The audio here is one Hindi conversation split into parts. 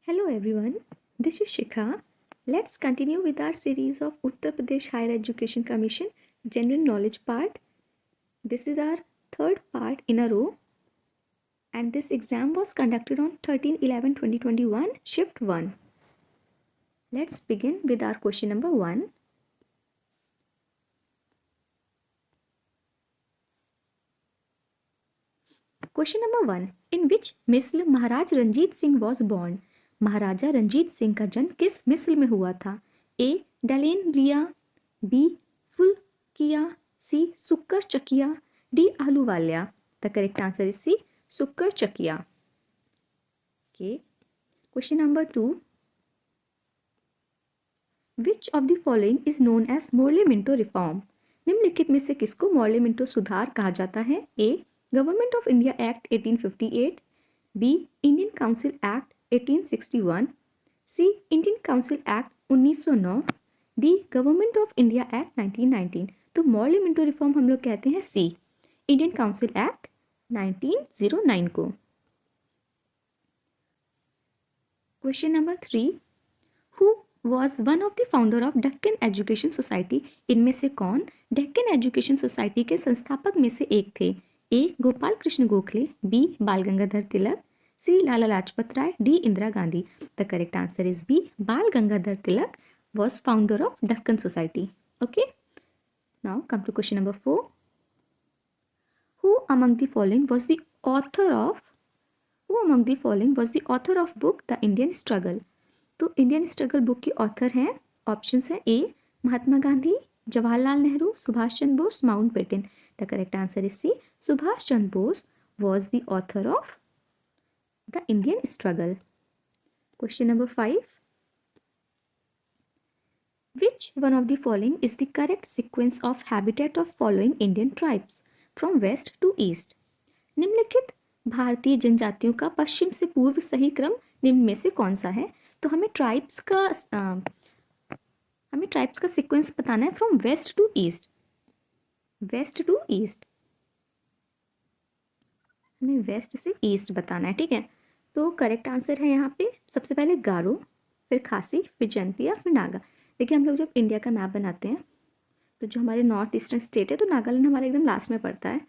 Hello everyone, this is Shikha. Let's continue with our series of Uttar Pradesh Higher Education Commission General Knowledge part. This is our third part in a row, and this exam was conducted on 13/11/2021, Shift 1. Let's begin with our question number 1. Question number 1. In which misl Maharaj Ranjit Singh was born? महाराजा रंजीत सिंह का जन्म किस मिस्र में हुआ था? A. Dallewalia, B. Phulkia, C. Sukerchakia, D. Ahluwalia. The correct answer is C. Sukerchakia. Okay. Question number 2. Which of the following is known as Morley Minto reform? निम्नलिखित में से किसको मोर्ले मिंटो सुधार कहा जाता है? A. Government of India Act 1858, B. Indian Council Act 1861, C. Indian Council Act 1909, D. Government of India Act 1919. तो मोर्ले मिंटो रिफॉर्म हम लोग कहते हैं सी, इंडियन काउंसिल एक्ट 1909 को. Question number 3. Who was one of the founder of Deccan education society? इनमें से कौन डेक्कन एजुकेशन सोसाइटी के संस्थापक में से एक थे? A. Gopal Krishna Gokhale, B. Bal Gangadhar Tilak, C. Lala Lajpat Rai, D. Indira Gandhi. The correct answer is B. Bal Gangadhar Tilak was founder of Deccan Society. Okay. Now come to question number 4. Who among the following was the author of book The Indian Struggle? तो इंडियन स्ट्रगल बुक के ऑथर हैं, ऑप्शंस हैं A. Mahatma Gandhi, Jawaharlal Nehru, Subhash Chandra Bose, Mountbatten. The correct answer is C. Subhash Chandra Bose was the author of The Indian Struggle. Question number 5. Which one of the following is the correct sequence of habitat of following Indian tribes from west to east? निम्नलिखित भारतीय जनजातियों का पश्चिम से पूर्व सही क्रम निम्न में से कौन सा है? तो हमें ट्राइब्स का सीक्वेंस बताना है from west to east. West to east, हमें वेस्ट से ईस्ट बताना है. ठीक है. तो करेक्ट आंसर है यहाँ पे सबसे पहले गारो, फिर खासी, फिर जंतिया, फिर नागा. देखिए हम लोग जब इंडिया का मैप बनाते हैं तो जो हमारे नॉर्थ ईस्टर्न स्टेट है तो नागालैंड हमारे एकदम लास्ट में पड़ता है.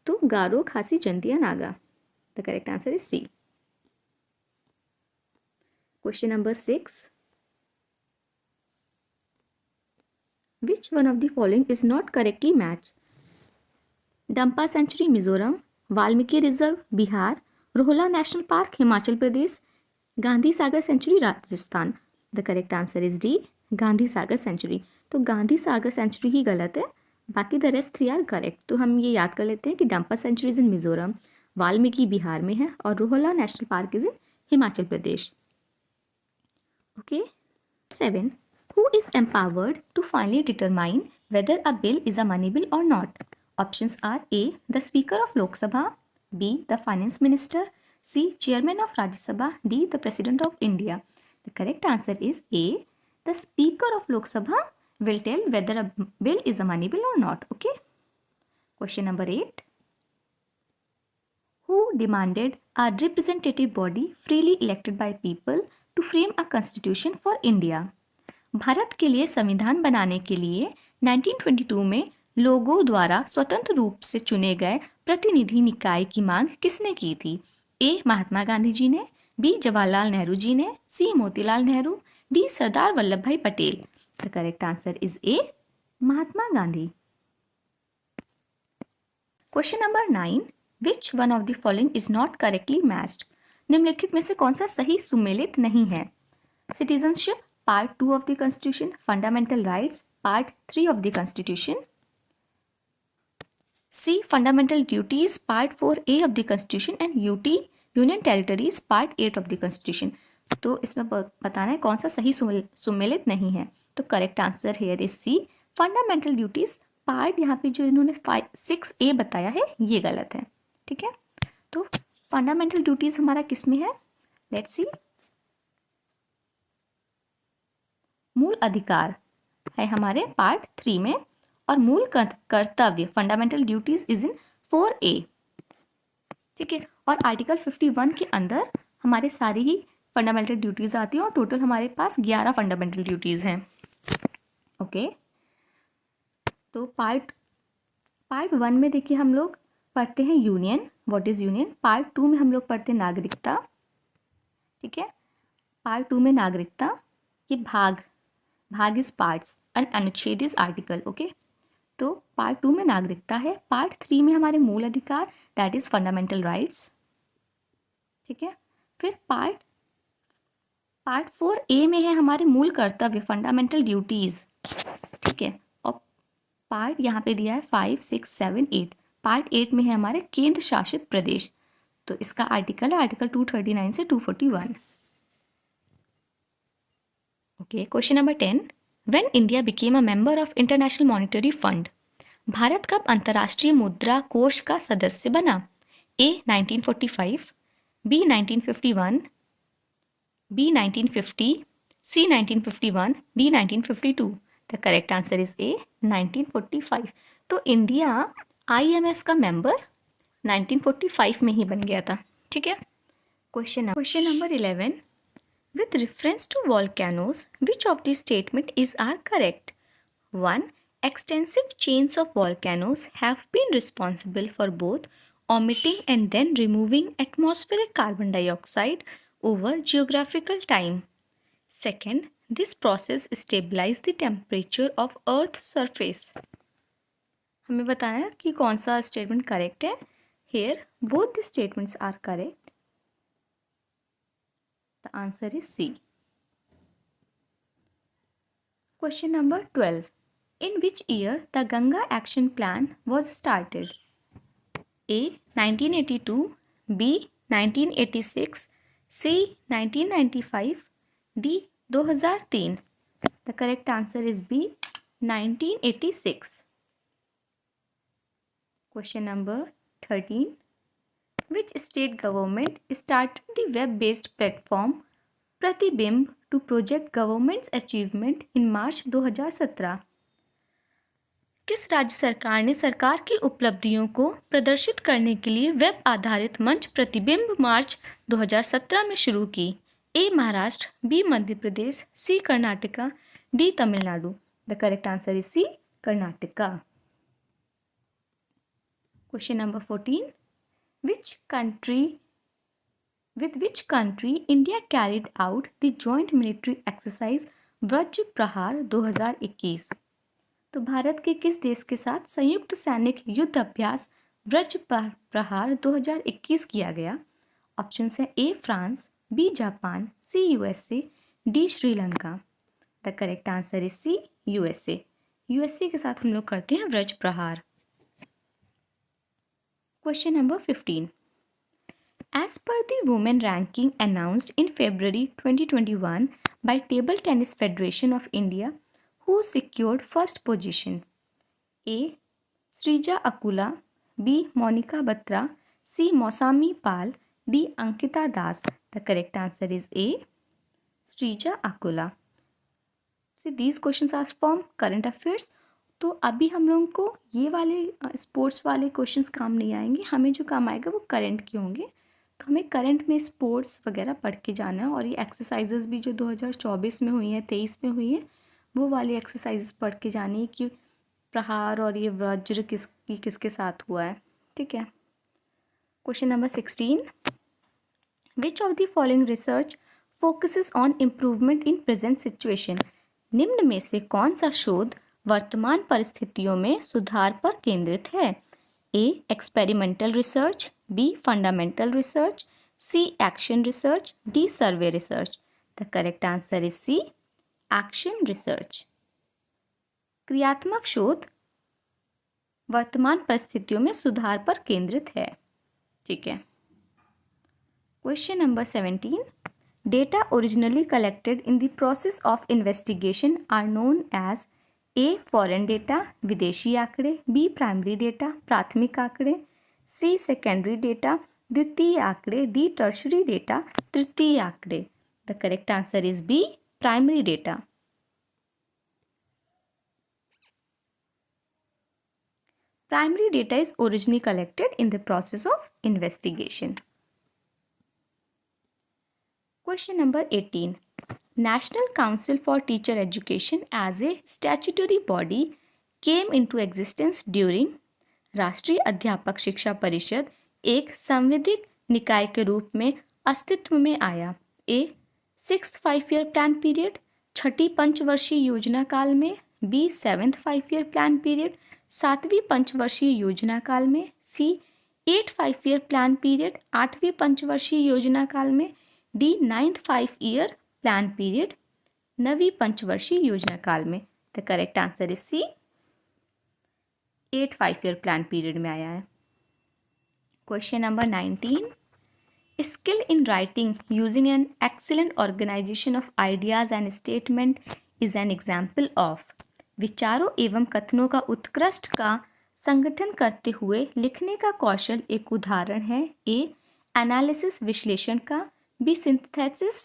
तो Garo, Khasi, Jaintia, Naga. The correct answer is C. Question number 6. Which one of the following is not correctly match? Dampa sanctuary Mizoram, Valmiki reserve Bihar, Rohla national park Himachal Pradesh, Gandhi Sagar sanctuary Rajasthan. The correct answer is D. Gandhi Sagar sanctuary. तो गांधी सागर सेंचुरी ही गलत है, बाकी द रेस्ट 3 आर करेक्ट. तो हम ये याद कर लेते हैं कि Dampa sanctuary is in Mizoram, Valmiki Bihar में है और Rohla national park is in Himachal Pradesh. Okay. 7. Who is empowered to finally determine whether a bill is a money bill और not? Options are A. The speaker of Lok Sabha, B. The finance minister, C. Chairman of Rajya Sabha, D. The president of India. The correct answer is A. The Speaker of Lok Sabha will tell whether a bill is a money bill or not. Okay. Question number 8. Who demanded a representative body freely elected by people to frame a constitution for India? Bharat के लिए संविधान बनाने के लिए 1922 में लोगों द्वारा स्वतंत्र रूप से चुने गए प्रतिनिधि निकाय की मांग किसने की थी? ए. महात्मा गांधी जी ने, बी. जवाहरलाल नेहरू जी ने, C. Motilal Nehru, D. Sardar Vallabh Bhai Patel. The correct answer is A. Mahatma Gandhi. Question number 9. Which one of the following is not correctly matched? निम्नलिखित में से कौन सा सही सुमेलित नहीं है? Citizenship part 2 of the constitution, fundamental rights part 3 of the constitution, C. Fundamental duties part 4A of the constitution and UT union territories part 8 of the constitution. तो इसमें बताना है कौन सा सही सुमेलित नहीं है. तो correct answer here is C. Fundamental duties part, यहाँ पे जो इन्होंने 6A बताया है ये गलत है. ठीक है. तो फंडामेंटल ड्यूटीज हमारा किस में है? Let's see. मूल अधिकार है हमारे पार्ट 3 में और मूल कर्तव्य fundamental duties is in 4A. ठीक है. और आर्टिकल 51 के अंदर हमारे सारे ही फंडामेंटल ड्यूटीज़ आती हैं और टोटल हमारे पास 11 फंडामेंटल ड्यूटीज़ हैं। ओके, तो पार्ट 1 में देखिए हम लोग पढ़ते हैं union, what is union. Part 2 में हम लोग पढ़ते हैं नागरिकता। ठीक है, पार्ट 2 में नागरिकता, ये भाग इज पार्ट्स एंड अनुच्छेद इज आर्टिकल। ओके, तो पार्ट 2 में नागरिकता है। पार्ट 3 में हमारे मूल अधिकार, दैट इज फंडामेंटल राइट्स। ठीक है, फिर पार्ट 4A में है हमारे मूल कर्तव्य, फंडामेंटल ड्यूटीज। ठीक है, और पार्ट यहाँ पे दिया है 5, 6, 7, 8। पार्ट 8 में है हमारे केंद्र शासित प्रदेश, तो इसका आर्टिकल है आर्टिकल 239 से 241। Okay, question number 10, when India became a member of international monetary fund, Bharat कब अंतर्राष्ट्रीय मुद्रा कोष का सदस्य बना? A 1945, B 1951, B 1950, C 1951, D 1952। The correct answer is A 1945। तो इंडिया IMF का मेंबर 1945 में ही बन गया था। ठीक है, question number 11, with reference to volcanoes, which of these statement are correct? 1. Extensive chains of volcanoes have been responsible for both emitting and then removing atmospheric carbon dioxide over geographical time. Second, this process stabilizes the temperature of Earth's surface. हमें बताना है कि कौन सा स्टेटमेंट करेक्ट है। Here, both the statements are correct. The answer is C. Question number 12. In which year the Ganga Action Plan was started? A. 1982, B. 1986, C. 1995, D. 2003. The correct answer is B. 1986. Question number 13. Which state government started the web-based platform Pratibimb to project government's achievement in March 2017? किस राज्य सरकार ने सरकार की उपलब्धियों को प्रदर्शित करने के लिए वेब आधारित मंच प्रतिबिंब मार्च 2017 में शुरू की? A Maharashtra, B Madhya Pradesh, C Karnataka, D Tamil Nadu. The correct answer is C Karnataka. Question number 14, with which country India carried out the joint military exercise Vraj प्रहार 2021? तो भारत के किस देश के साथ संयुक्त सैनिक युद्ध अभ्यास व्रज प्रहार 2021 किया गया? ऑप्शन है A France, B Japan, C USA, D Sri Lanka. The correct answer is C USA। USA के साथ हम लोग करते हैं व्रज प्रहार। Question number 15, as per the women ranking announced in February 2021 by Table Tennis Federation of India, who secured first position? A. Srija Akula, B. Monica Batra, C. Mausami Pal, D. Ankita Das. The correct answer is A. Srija Akula. See, these questions are from current affairs. तो अभी हम लोगों को ये वाले स्पोर्ट्स वाले क्वेश्चंस काम नहीं आएंगे, हमें जो काम आएगा वो करंट के होंगे। तो हमें करंट में स्पोर्ट्स वगैरह पढ़ के जाना है, और ये एक्सरसाइजेस भी जो 2024 में हुई हैं, 23 में हुई हैं, वो वाली एक्सरसाइजेस पढ़ के जानी है कि प्रहार और ये वज्र किसके साथ हुआ है। ठीक है, question number 16, which of the following research focuses on improvement in present situation? निम्न में से कौन सा शोध वर्तमान परिस्थितियों में सुधार पर केंद्रित है? A experimental research, B fundamental research, C action research, D survey research. The correct answer is C action research. क्रियात्मक शोध वर्तमान परिस्थितियों में सुधार पर केंद्रित है। ठीक है, question number 17, data originally collected in the process of investigation are known as A foreign data विदेशी आंकड़े, बी प्राइमरी डेटा प्राथमिक आंकड़े, सी सेकेंडरी डेटा द्वितीय आंकड़े, डी टर्शरी डेटा तृतीय आंकड़े। The correct answer is B primary data. Primary data is originally collected in the process of investigation. Question number 18. National Council for Teacher Education as a statutory body came into existence during राष्ट्रीय अध्यापक शिक्षा परिषद एक संवैधानिक निकाय के रूप में अस्तित्व में आया। ए 6th 5-year प्लान पीरियड, छठी पंचवर्षीय योजना काल में। B 7th 5-year plan period, सातवीं पंचवर्षीय योजना काल में। सी 8th 5-year प्लान पीरियड, आठवीं पंचवर्षीय योजना काल में। D 9th 5-year plan period, नवीं पंचवर्षीय योजना काल में। The correct answer is C, 8th 5-year plan period में आया है। Question number 19. Skill in writing using an excellent organisation of ideas and statement is an example of. विचारों एवं कथनों का उत्कृष्ट का संगठन करते हुए लिखने का कौशल एक उदाहरण है। ए एनालिसिस विश्लेषण का, बी सिंथेसिस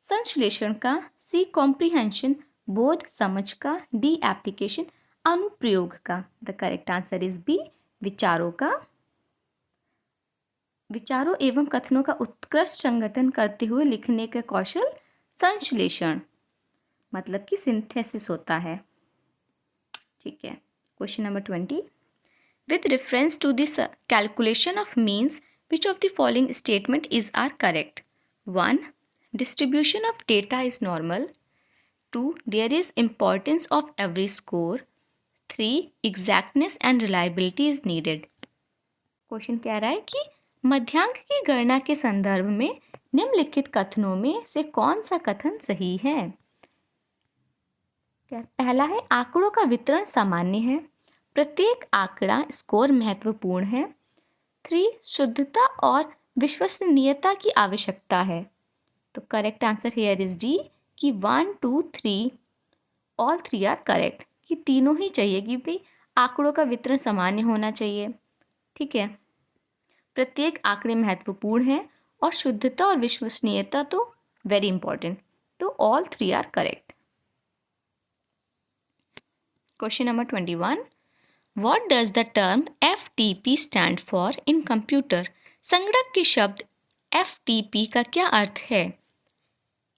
संश्लेषण का, सी कॉम्प्रिहेंशन बोध समझ का, डी एप्लीकेशन अनुप्रयोग का। The correct answer is B, विचारों का। विचारों एवं कथनों का उत्कृष्ट संगठन करते हुए लिखने का कौशल संश्लेषण मतलब कि सिंथेसिस होता है। ठीक है। Question number 20. With reference to this calculation of means which of the following statement is are correct. 1. Distribution of data is normal. 2. There is importance of every score. 3. Exactness and reliability is needed. Question कह रहा है कि मध्यांक की गणना के संदर्भ में निम्नलिखित कथनों में से कौन सा कथन सही है। पहला है आंकड़ों का वितरण सामान्य है। प्रत्येक आंकड़ा स्कोर महत्वपूर्ण है। 3. शुद्धता और विश्वसनीयता की आवश्यकता है। तो correct answer here is D कि 1, 2, 3 ऑल 3 आर करेक्ट, कि तीनों ही चाहिए कि भाई आंकड़ों का वितरण सामान्य होना चाहिए। ठीक है। प्रत्येक आंकड़े महत्वपूर्ण है और शुद्धता और विश्वसनीयता तो वेरी इंपॉर्टेंट, तो all 3 are correct. Question number 21. What does the term FTP stand for in computer. संगणक के शब्द FTP का क्या अर्थ है।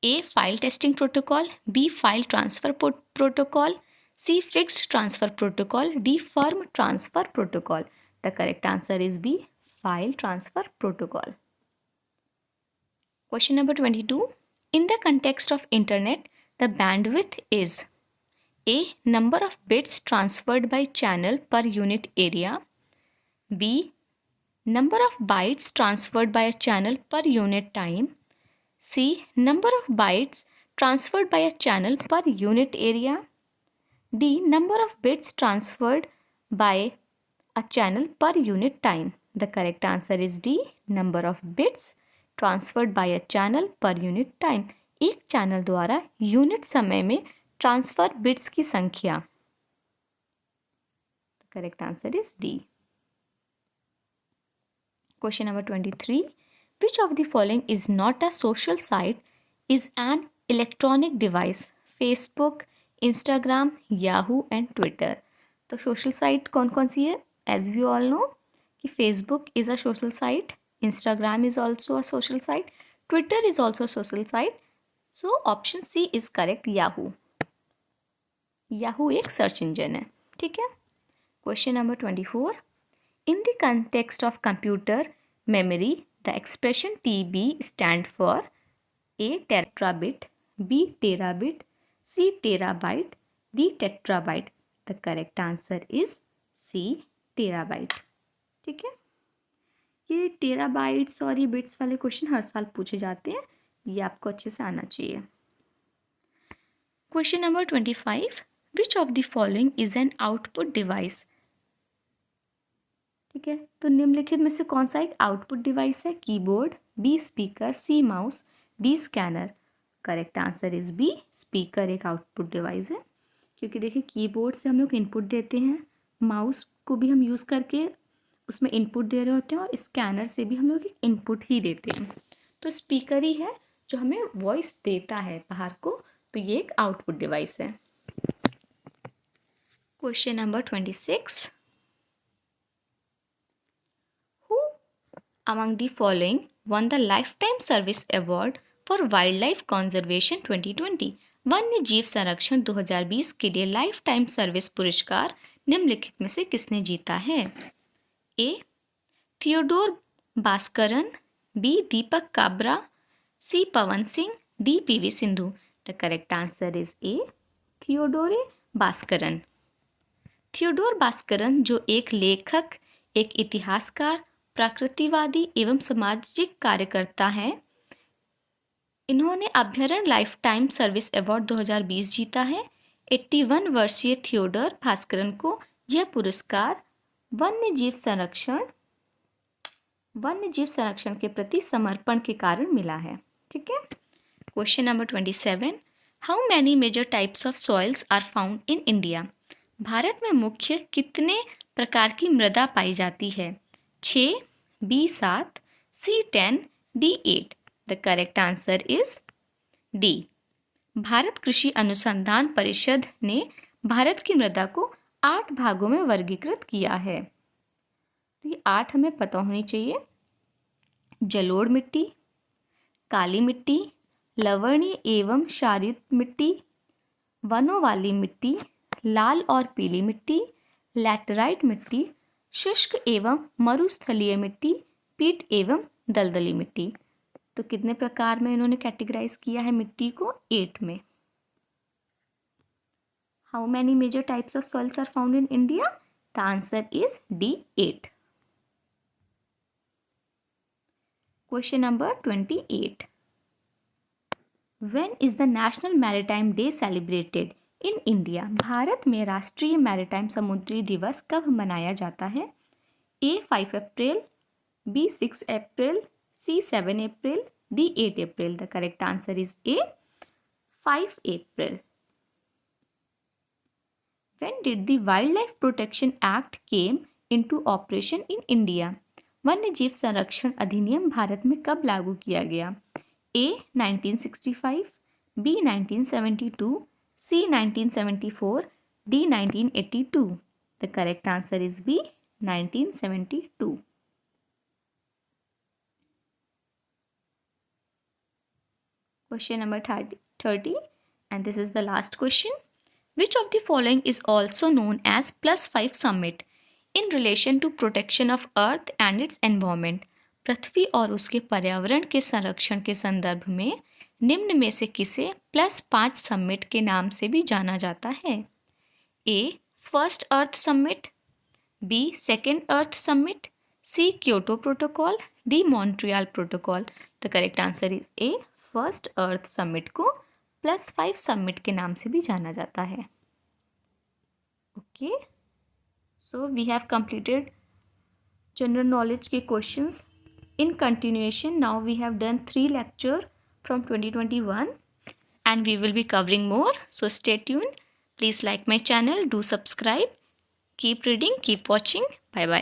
A file testing protocol, B file transfer protocol, C fixed transfer protocol, D firm transfer protocol. The correct answer is B, file transfer protocol. Question number 22. In the context of internet the bandwidth is a number of bits transferred by channel per unit area, B number of bytes transferred by a channel per unit time, C number of bytes transferred by a channel per unit area, D number of bits transferred by a channel per unit time. The correct answer is D, number of bits transferred by a channel per unit time. एक चैनल द्वारा यूनिट समय में ट्रांसफर बिट्स की संख्या। The correct answer is D. Question number 23. Which of the following is not a social site is an electronic device? Facebook, Instagram, Yahoo and Twitter. तो सोशल साइट कौन कौन सी है? As we all know कि Facebook is a social site, Instagram is also a social site, Twitter is also a social site. So option C is correct, Yahoo. Yahoo एक सर्च इंजन है। ठीक है। Question number 24. In the context of computer memory, the expression TB stand for A tetrabit, B terabit, C terabyte, D tetrabyte. The correct answer is C terabyte. ठीक है। ये टेराबाइट्स और ये बिट्स वाले क्वेश्चन हर साल पूछे जाते हैं, ये आपको अच्छे से आना चाहिए। Question number 25. Which of the following is an output device? ठीक है। तो निम्नलिखित में से कौन सा एक आउटपुट डिवाइस है। Keyboard, B speaker, C mouse, D scanner. Correct answer is B, speaker एक आउटपुट डिवाइस है, क्योंकि देखिए कीबोर्ड से हम लोग इनपुट देते हैं, माउस को भी हम यूज़ करके उसमें इनपुट दे रहे होते हैं और स्कैनर से भी हम लोग इनपुट ही देते हैं। तो स्पीकर ही है जो हमें वॉइस देता है बाहर को, तो ये एक आउटपुट डिवाइस है। Question number 26. Among the following won the Lifetime Service Award for wild life conservation 2020। वन्य जीव संरक्षण 2020 के लिए लाइफ टाइम सर्विस पुरस्कार निम्नलिखित में से किसने जीता है? A. Theodore Bhaskaran, B. Deepak Kabra, C. Pawan Singh, D. P V. Sindhu. The correct answer is A. Theodore Bhaskaran. Theodore Bhaskaran जो एक लेखक, एक इतिहासकार, प्रकृतिवादी एवं सामाजिक कार्यकर्ता हैं, इन्होंने अभ्यारण्य लाइफ टाइम सर्विस अवार्ड 2020 जीता है। 81 वर्षीय थियोडोर भास्करन को यह पुरस्कार वन्य जीव संरक्षण के प्रति समर्पण के कारण मिला है। ठीक है। Question number 27, how many major types of soils are found in India? Bharat में मुख्य कितने प्रकार की मृदा पाई जाती है? 6, B 7, C 10, D 8। The correct answer is D. Bharat कृषि अनुसंधान परिषद ने भारत की मृदा को 8 भागों में वर्गीकृत किया है। तो ये 8 हमें पता होनी चाहिए। जलोढ़ मिट्टी, काली मिट्टी, लवणीय एवं क्षारीय मिट्टी, वनों वाली मिट्टी, लाल और पीली मिट्टी, लैटेराइट मिट्टी, शुष्क एवं मरुस्थलीय मिट्टी, पीट एवं दलदली मिट्टी। तो कितने प्रकार में इन्होंने कैटेगराइज किया है मिट्टी को? 8 में। How many major types of soils are found in India? The answer is D 8। Question number 28, when is the national maritime day celebrated in India? Bharat में राष्ट्रीय मैरीटाइम समुद्री दिवस कब मनाया जाता है? A 5 April, B 6 April, C 7 April, D 8 April. The correct answer is A 5 April. When did the Wildlife Protection Act came into operation in India? वन्य जीव संरक्षण अधिनियम भारत में कब लागू किया गया? A 1965, B 1972, C 1974, D 1982। The correct answer is B 1972। Question number 30, and this is the last question. Which of the following is also known as +5 summit in relation to protection of earth and its environment? पृथ्वी और उसके पर्यावरण के संरक्षण के संदर्भ में निम्न में से किसे +5 समिट के नाम से भी जाना जाता है? A first earth summit, B second earth summit, C Kyoto protocol, D Montreal protocol. The correct answer is A first earth summit को +5 समिट के नाम से भी जाना जाता है। Okay, so we have completed general knowledge के questions in continuation. Now we have done 3 lecture from 2021 and we will be covering more. So stay tuned. Please like my channel, do subscribe. Keep reading, keep watching. Bye bye.